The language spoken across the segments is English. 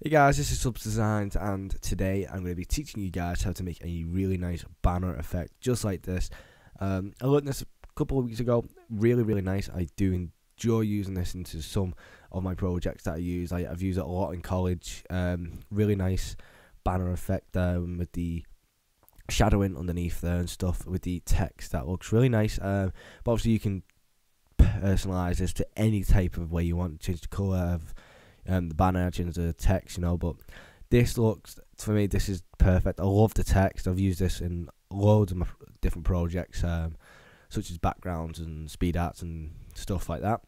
Hey guys, this is Subs Designs, and today I'm going to be teaching you guys how to make a really nice banner effect just like this. I learned this a couple of weeks ago. Really nice. I do enjoy using this into some of my projects that I use. I've used it a lot in college. Really nice banner effect with the shadowing underneath there and stuff with the text. That looks really nice. But obviously you can personalize this to any type of way you want. Change the color of the banner, change the text, but this looks, for me, this is perfect. I love the text. I've used this in loads of my different projects, such as backgrounds and speed arts and stuff like that.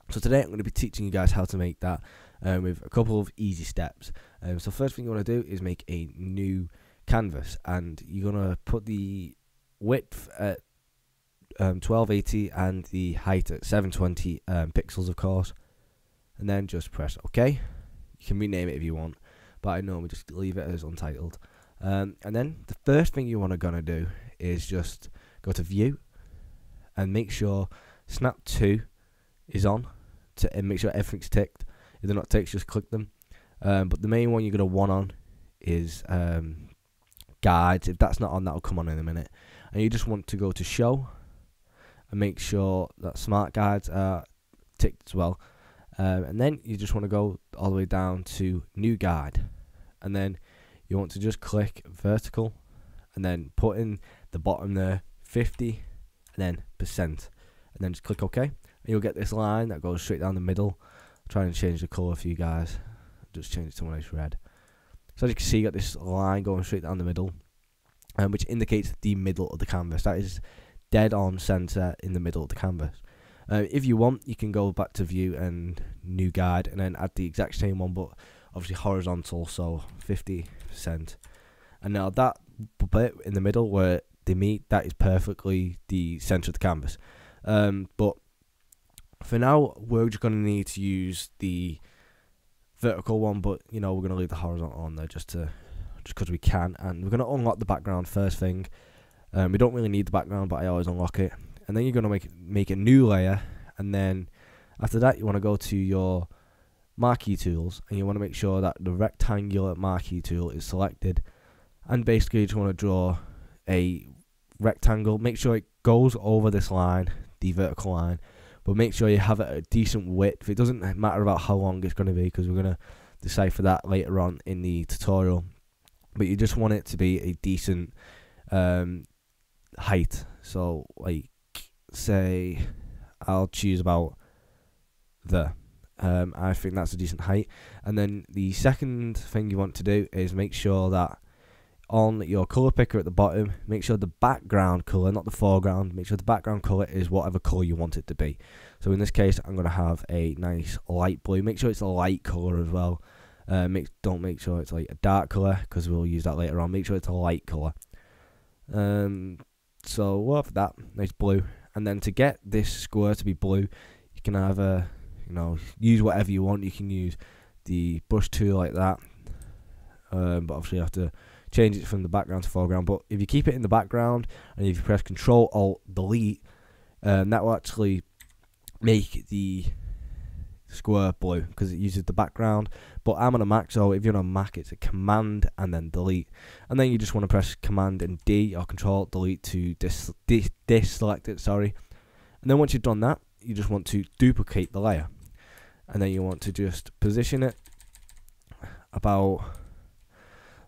So today I'm going to be teaching you guys how to make that with a couple of easy steps. So first thing you want to do is make a new canvas, and you're going to put the width at 1280 and the height at 720 pixels, of course. And then just press OK. You can rename it if you want, but I normally just leave it as untitled. And then the first thing you want to do is just go to View and make sure Snap 2 is on, and make sure everything's ticked. If they're not ticked, just click them. But the main one you're going to want on is Guides. If that's not on, that'll come on in a minute. And you just want to go to Show and make sure that Smart Guides are ticked as well. And then you just want to go all the way down to New Guide, and then you want to just click vertical and then put in the bottom there 50 and then %, and then just click OK, and you'll get this line that goes straight down the middle. I'll try and change the colour for you guys, just change it to a nice red. So as you can see, you got this line going straight down the middle, which indicates the middle of the canvas. That is dead on centre in the middle of the canvas. If you want, you can go back to View and New Guide and then add the exact same one, but obviously horizontal, so 50%. And now that bit in the middle where they meet, that is perfectly the centre of the canvas. But for now, we're just going to need to use the vertical one, but we're going to leave the horizontal on there just because we can. And we're going to unlock the background first thing. We don't really need the background, but I always unlock it. And then you're going to make a new layer, and then after that you want to go to your marquee tools, and you want to make sure that the rectangular marquee tool is selected, and basically you just want to draw a rectangle. Make sure it goes over this line, the vertical line, but make sure you have it at a decent width. It doesn't matter about how long it's going to be, because we're going to decipher that later on in the tutorial, but you just want it to be a decent height. So like, say I'll choose about there. I think that's a decent height. And then the second thing you want to do is make sure that on your color picker at the bottom, make sure the background color, not the foreground, make sure the background color is whatever color you want it to be. So in this case, I'm going to have a nice light blue. Make sure it's a light color as well. Don't make sure it's like a dark color, because we'll use that later on. Make sure it's a light color. So we'll have that nice blue. And then to get this square to be blue, you can either use whatever you want. You can use the brush tool like that, but obviously you have to change it from the background to foreground. But if you keep it in the background and if you press Control Alt Delete, that will actually make the square blue because it uses the background. But I'm on a Mac, so if you're on a Mac, it's a Command and then Delete, and then you just want to press Command and D or Control Delete to deselect it. Sorry. And then once you've done that, you just want to duplicate the layer, and then you want to just position it about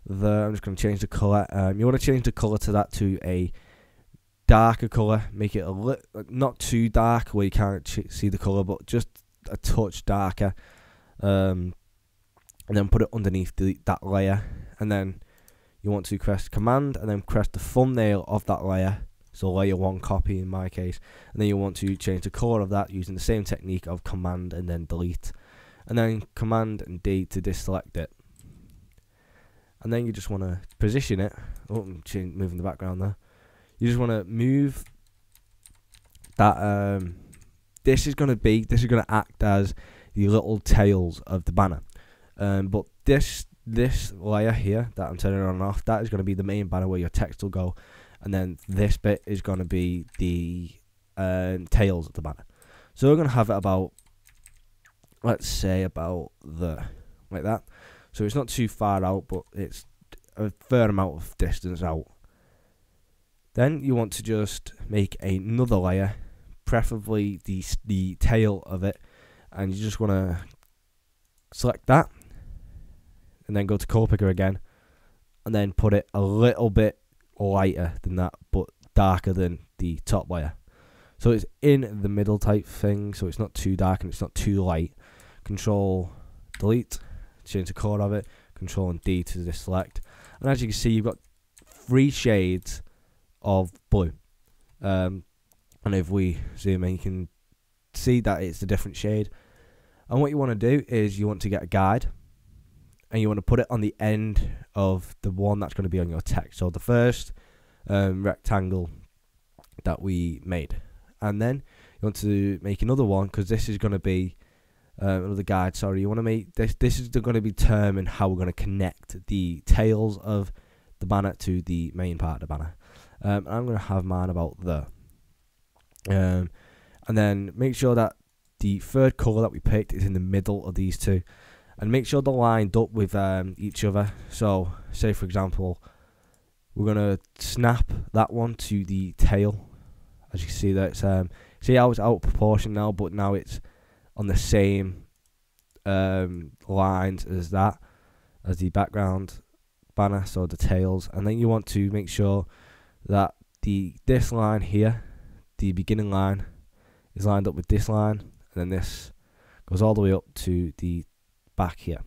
there. I'm just going to change the color. You want to change the color to a darker color. Make it not too dark where you can't see the color, but just a touch darker, and then put it underneath that layer. And then you want to press Command and then press the thumbnail of that layer, so layer 1 copy in my case, and then you want to change the color of that using the same technique of Command and then Delete, and then Command and D to deselect it. And then you just want to position it. Moving the background there. You just want to move that. This is going to act as the little tails of the banner. But this layer here that I'm turning on and off, that is going to be the main banner where your text will go, and then this bit is going to be the tails of the banner. So we're going to have it about, let's say about like that. So it's not too far out, but it's a fair amount of distance out. Then you want to just make another layer, preferably the tail of it, and you just want to select that, and then go to Color Picker again, and then put it a little bit lighter than that, but darker than the top layer. So it's in the middle type thing, so it's not too dark and it's not too light. Control Delete, change the color of it, Control and D to deselect. And as you can see, you've got 3 shades of blue. And if we zoom in, you can see that it's a different shade. And what you want to do is you want to get a guide, and you want to put it on the end of the one that's going to be on your text. So the first rectangle that we made. And then you want to make another one, because this is going to be another guide. Sorry, you want to make this is going to determine how we're going to connect the tails of the banner to the main part of the banner. I'm going to have mine about there. And then make sure that the third colour that we picked is in the middle of these two. And make sure they're lined up with each other. So, say for example, we're going to snap that one to the tail. As you can see, that it's see how it's out of proportion now, but now it's on the same lines as that, as the background banner, so the tails. And then you want to make sure that this line here, the beginning line, is lined up with this line, and then this goes all the way up to the back here.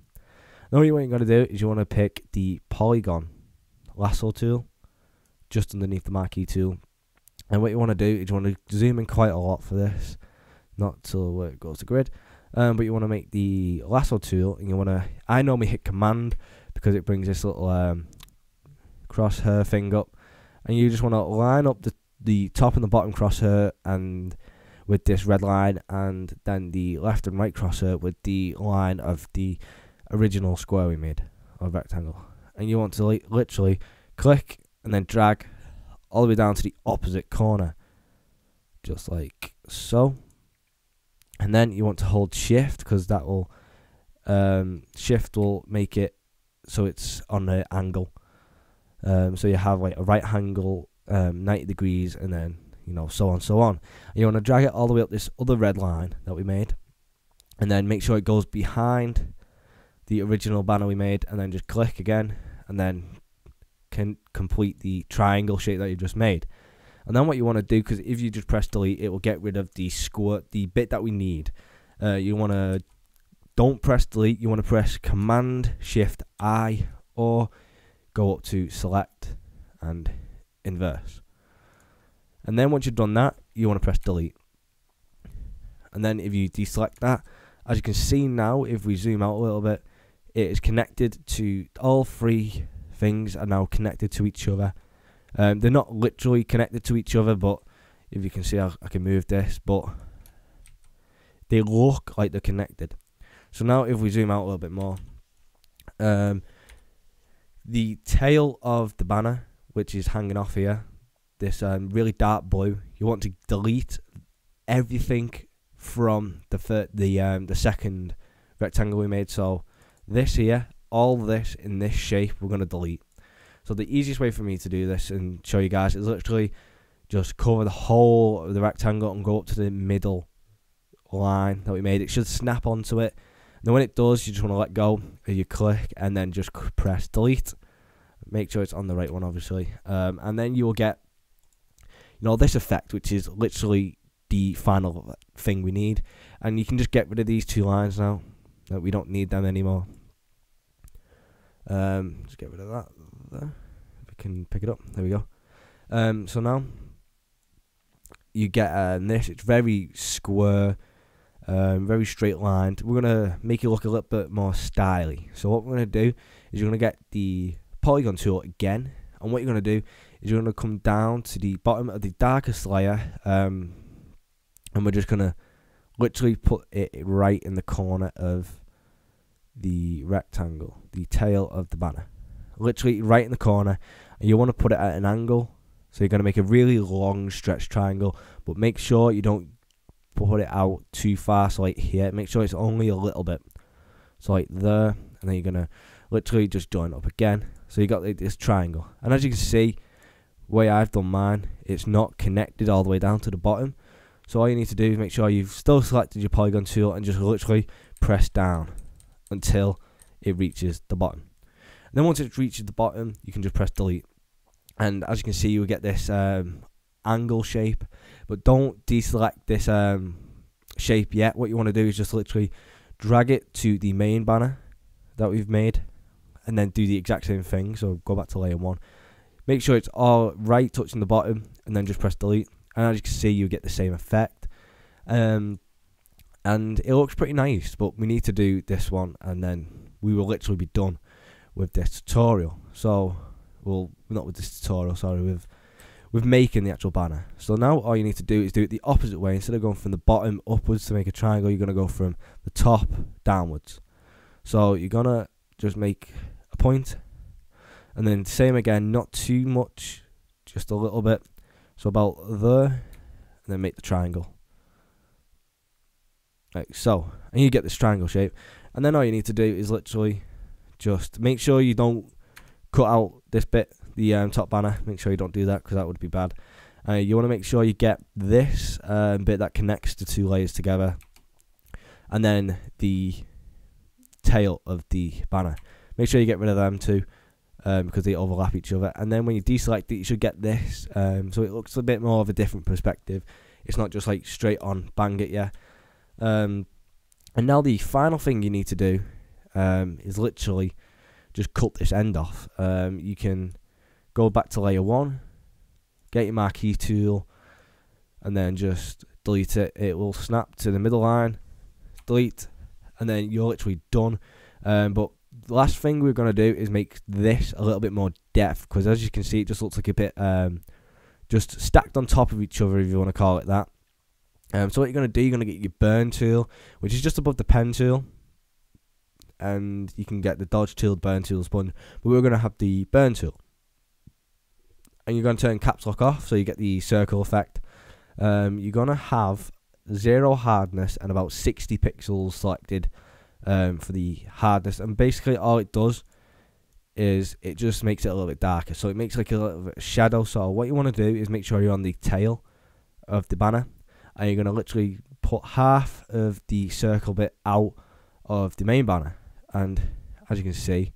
Now what you're going to do is you want to pick the polygon lasso tool just underneath the marquee tool, and what you want to do is you want to zoom in quite a lot for this, not till where it goes to grid, but you want to make the lasso tool, and you want to, I normally hit Command because it brings this little crosshair thing up, and you just want to line up the top and the bottom crosshair and with this red line, and then the left and right crosshair with the line of the original square we made, or rectangle. And you want to literally click and then drag all the way down to the opposite corner, just like so. And then you want to hold shift, because that will shift will make it so it's on an angle. So you have like a right angle, 90 degrees, and then so on, so on. And you want to drag it all the way up this other red line that we made, and then make sure it goes behind the original banner we made, and then just click again, and then can complete the triangle shape that you just made. And then what you want to do, because if you just press delete, it will get rid of the bit that we need. You want to, don't press delete, you want to press Command Shift I, or go up to select and inverse. And then once you've done that, you want to press delete. And then if you deselect that, as you can see now, if we zoom out a little bit, it is connected to, all 3 things are now connected to each other. They're not literally connected to each other, but if you can see, I can move this, but they look like they're connected. So now if we zoom out a little bit more, the tail of the banner, which is hanging off here, this really dark blue, you want to delete everything from the second rectangle we made. So this here, all this in this shape, we're going to delete. So the easiest way for me to do this and show you guys is literally just cover the whole of the rectangle and go up to the middle line that we made. It should snap onto it. And then when it does, you just want to let go, you click, and then just press delete. Make sure it's on the right one, obviously. And then you will get this effect, which is literally the final thing we need. And you can just get rid of these 2 lines now, that we don't need them anymore. Just get rid of that there. If we can pick it up, there we go. So now you get this. It's very square, very straight lined. We're gonna make it look a little bit more stylish. So what we're gonna do is you're gonna get the polygon tool again, and what you're gonna do is you're gonna come down to the bottom of the darkest layer, and we're just gonna literally put it right in the corner of the rectangle, the tail of the banner, literally right in the corner. And you want to put it at an angle, so you're going to make a really long stretch triangle, but make sure you don't put it out too far. So like here, make sure it's only a little bit, so like there, and then you're gonna literally just join up again. So you got like this triangle, and as you can see, the way I've done mine, it's not connected all the way down to the bottom. So all you need to do is make sure you've still selected your polygon tool and just literally press down until it reaches the bottom. And then once it reaches the bottom, you can just press delete. And as you can see, you'll get this angle shape, but don't deselect this shape yet. What you want to do is just literally drag it to the main banner that we've made, and then do the exact same thing. So go back to layer 1, make sure it's all right touching the bottom, and then just press delete. And as you can see, you get the same effect, and it looks pretty nice. But we need to do this one, and then we will literally be done with this tutorial. So, well, not with this tutorial, sorry, with making the actual banner. So now all you need to do is do it the opposite way. Instead of going from the bottom upwards to make a triangle, you're going to go from the top downwards. So you're going to just make a point, and then same again, not too much, just a little bit. So about there, and then make the triangle. Like so. And you get this triangle shape. And then all you need to do is literally just make sure you don't cut out this bit, the top banner. Make sure you don't do that, because that would be bad. You want to make sure you get this bit that connects the two layers together, and then the tail of the banner. Make sure you get rid of them too, because they overlap each other. And then when you deselect it, you should get this, so it looks a bit more of a different perspective. It's not just like straight on, bang it, yeah. And now the final thing you need to do is literally just cut this end off. You can go back to layer 1, get your marquee tool, and then just delete it. It will snap to the middle line, delete, and then you're literally done. But the last thing we're going to do is make this a little bit more depth, because as you can see, it just looks like a bit just stacked on top of each other, if you want to call it that. So what you're going to do, you're going to get your burn tool, which is just above the pen tool, and you can get the dodge tool, burn tool, sponge, but we're going to have the burn tool. And you're going to turn caps lock off, so you get the circle effect. You're going to have 0 hardness and about 60 pixels selected for the hardness, and basically all it does is it just makes it a little bit darker, so it makes like a little bit of shadow. So what you want to do is make sure you're on the tail of the banner, and you're going to literally put half of the circle bit out of the main banner, and as you can see,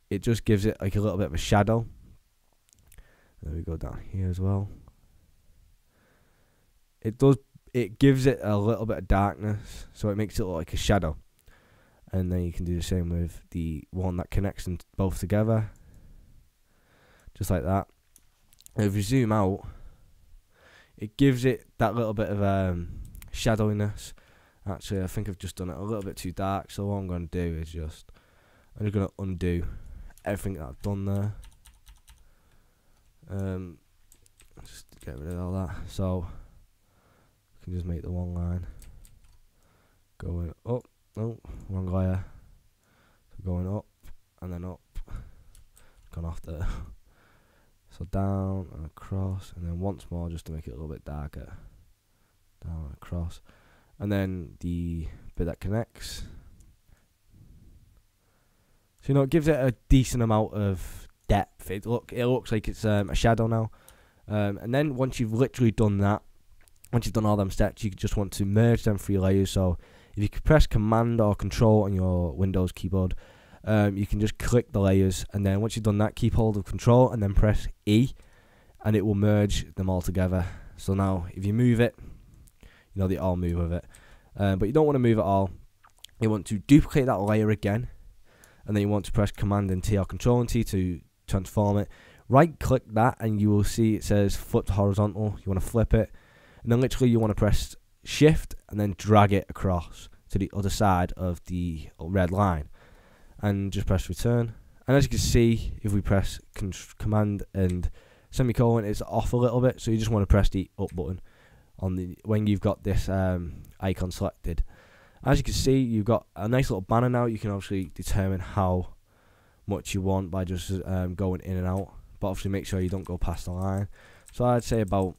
it just gives it like a little bit of a shadow. There we go, down here as well. It gives it a little bit of darkness, so it makes it look like a shadow. And then you can do the same with the one that connects them both together, just like that. And if you zoom out, it gives it that little bit of shadowiness. Actually, I think I've just done it a little bit too dark, so what I'm going to do is I'm just going to undo everything that I've done there. Just get rid of all that. So I can just make the one line going up. No, wrong layer. So going up and then up. Gone off there. So down and across, and then once more just to make it a little bit darker. Down and across, and then the bit that connects. So it gives it a decent amount of depth. It looks like it's a shadow now. And then once you've literally done that, once you've done all them steps, you just want to merge them 3 layers. So if you could press Command or Control on your Windows keyboard, you can just click the layers, and then once you've done that, keep hold of Control and then press E, and it will merge them all together. So now if you move it, they all move with it, but you don't want to move it all. You want to duplicate that layer again, and then you want to press Command and T or Control and T to transform it. Right click that, and you will see it says flip horizontal. You want to flip it, and then literally you want to press Shift and then drag it across to the other side of the red line, and just press return. And as you can see, if we press Command and semicolon, it's off a little bit, so you just want to press the up button on when you've got this icon selected. As you can see, you've got a nice little banner now. You can obviously determine how much you want by just going in and out, but obviously make sure you don't go past the line. So I'd say about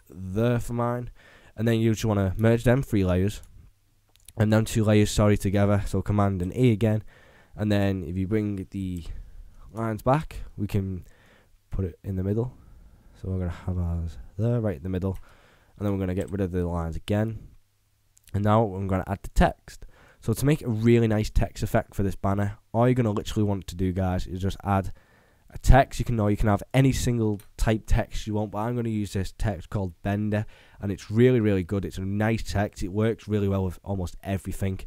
there for mine, and then you just want to merge them 3 layers, and them two layers, together. So Command and E again, and then if you bring the lines back, we can put it in the middle. So we're going to have ours there, right in the middle, and then we're going to get rid of the lines again, and now I'm going to add the text. So to make a really nice text effect for this banner, all you're going to literally want to do, guys, is just add a text. You can have any single type text you want, but I'm going to use this text called Bender, and it's really, really good. It's a nice text. It works really well with almost everything,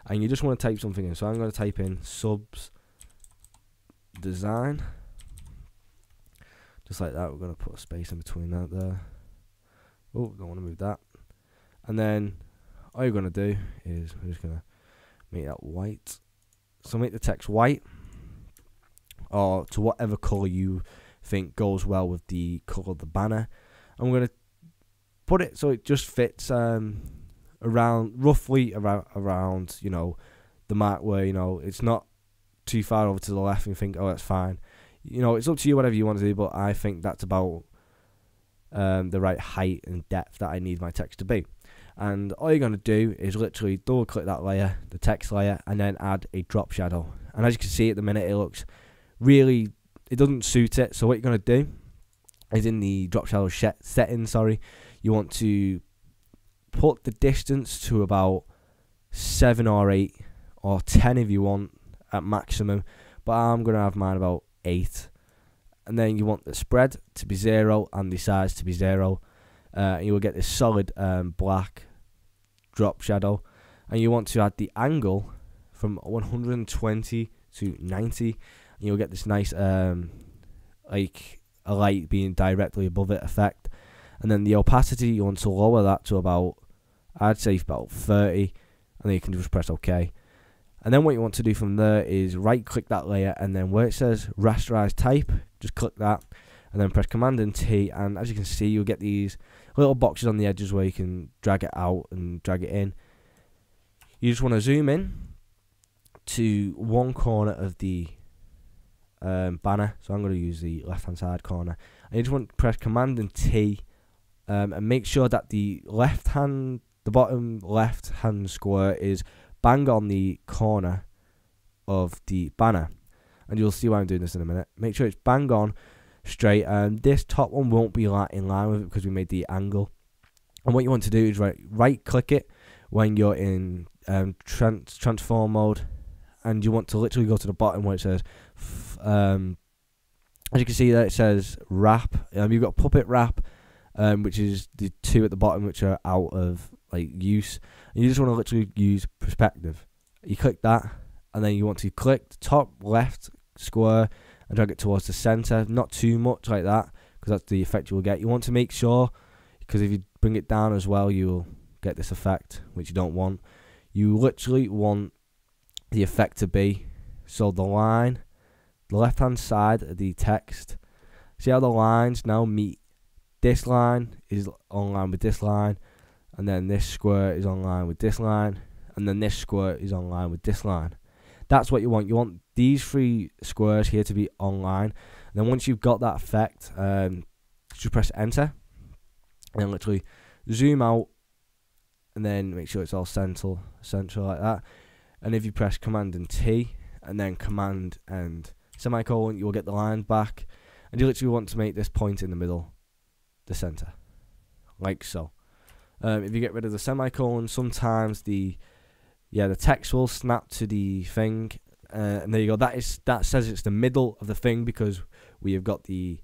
and you just want to type something in. So I'm going to type in subs design, just like that. We're going to put a space in between that there. Oh, don't want to move that. And then all you're going to do is we're just going to make that white. So make the text white, or to whatever colour you think goes well with the colour of the banner. I'm going to put it so it just fits roughly around, you know, the mark where, you know, it's not too far over to the left and you think, oh, that's fine. You know, it's up to you, whatever you want to do, but I think that's about the right height and depth that I need my text to be. And all you're going to do is literally double click that layer, the text layer, and then add a drop shadow. And as you can see at the minute, it looks really, it doesn't suit it. So what you're going to do is in the drop shadow settings, you want to put the distance to about 7 or 8 or 10 if you want at maximum, but I'm going to have mine about 8. And then you want the spread to be 0 and the size to be 0. And you will get this solid black drop shadow, and you want to add the angle from 120 to 90, and you'll get this nice like a light being directly above it effect. And then the opacity, you want to lower that to about, I'd say about 30, and then you can just press OK. And then what you want to do from there is right click that layer, and then where it says rasterize type, just click that, and then press Command and T, and as you can see, you'll get these little boxes on the edges where you can drag it out and drag it in. You just want to zoom in to one corner of the banner, so I'm going to use the left hand side corner, and you just want to press Command and T, and make sure that the bottom left hand square is bang on the corner of the banner, and you'll see why I'm doing this in a minute. Make sure it's bang on straight, and this top one won't be in line with it because we made the angle. And what you want to do is right click it when you're in transform mode, and you want to literally go to the bottom where it says as you can see there, it says wrap. You've got puppet wrap, which is the two at the bottom which are out of use, and you just want to literally use perspective. You click that, and then you want to click the top left square and drag it towards the center, not too much like that, because that's the effect you will get. You want to make sure, because if you bring it down as well, you'll get this effect, which you don't want. You literally want the effect to be, so the line, the left hand side of the text, see how the lines now meet. This line is on line with this line, and then this square is on line with this line, and then this square is on line with this line. That's what you want. You want these three squares here to be online. And then once you've got that effect, just press enter, and then literally zoom out, and then make sure it's all central like that. And if you press Command and T, and then Command and semicolon, you will get the line back. And you literally want to make this point in the middle, the center, like so. If you get rid of the semicolon, sometimes the text will snap to the thing, and there you go. That says it's the middle of the thing because we have got the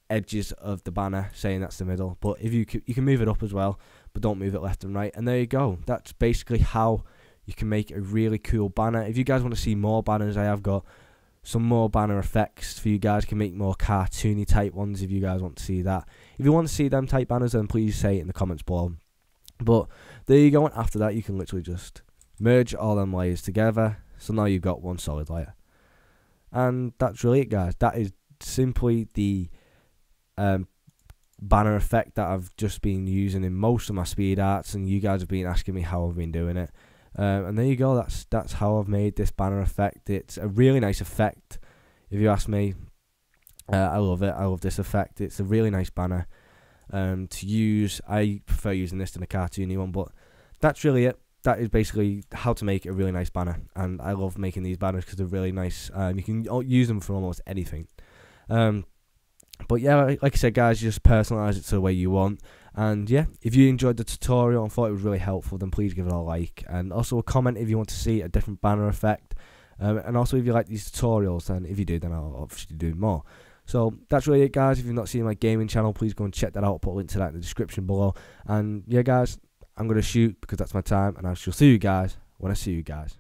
edges of the banner saying that's the middle. But if you can move it up as well, but don't move it left and right. And there you go. That's basically how you can make a really cool banner. If you guys want to see more banners, I have got some more banner effects for you guys. You can make more cartoony type ones if you guys want to see that. If you want to see them type banners, then please say it in the comments below. But there you go, and after that you can literally just merge all them layers together, so now you've got one solid layer. And that's really it, guys. That is simply the banner effect that I've just been using in most of my speed arts, and you guys have been asking me how I've been doing it. And there you go, that's how I've made this banner effect. It's a really nice effect, if you ask me. I love it. I love this effect. It's a really nice banner to use. I prefer using this than a cartoony one, but that's really it. that is basically how to make a really nice banner, and I love making these banners because they're really nice. You can use them for almost anything. But yeah, like I said, guys, you just personalise it to the way you want. And yeah, if you enjoyed the tutorial and thought it was really helpful, then please give it a like, and also a comment if you want to see a different banner effect. And also if you like these tutorials, and if you do, then I'll obviously do more. So that's really it, guys. If you've not seen my gaming channel, please go and check that out. I'll put a link to that in the description below. And yeah, guys, I'm going to shoot because that's my time, and I shall see you guys when I see you guys.